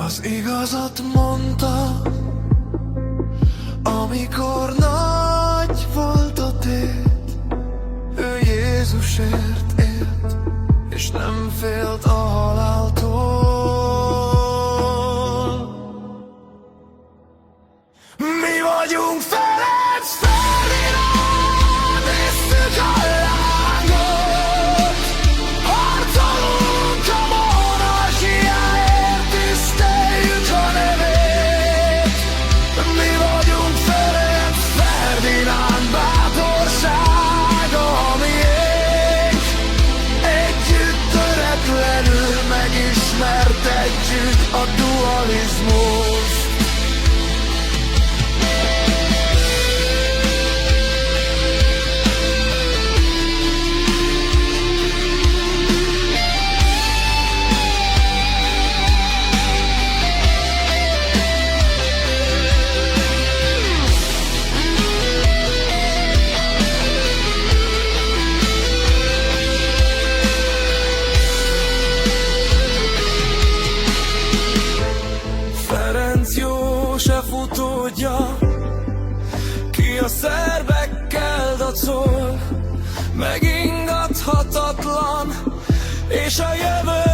Az igazat mondta, amikor nagy volt a tét. Ő Jézusért élt, és nem félt a haláltól. Mi vagyunk Ferenc Ferdinánd, visszük a lángot, harcolunk a monarchiáért, tiszteljük a nevét. Mi vagyunk Ferenc Ferdinánd, bátorsága a miénk, együtt töretlenül megismertetjük a dualizmust. József utódja, ki a szerbekkel dacol, megingathatatlan, és a jövő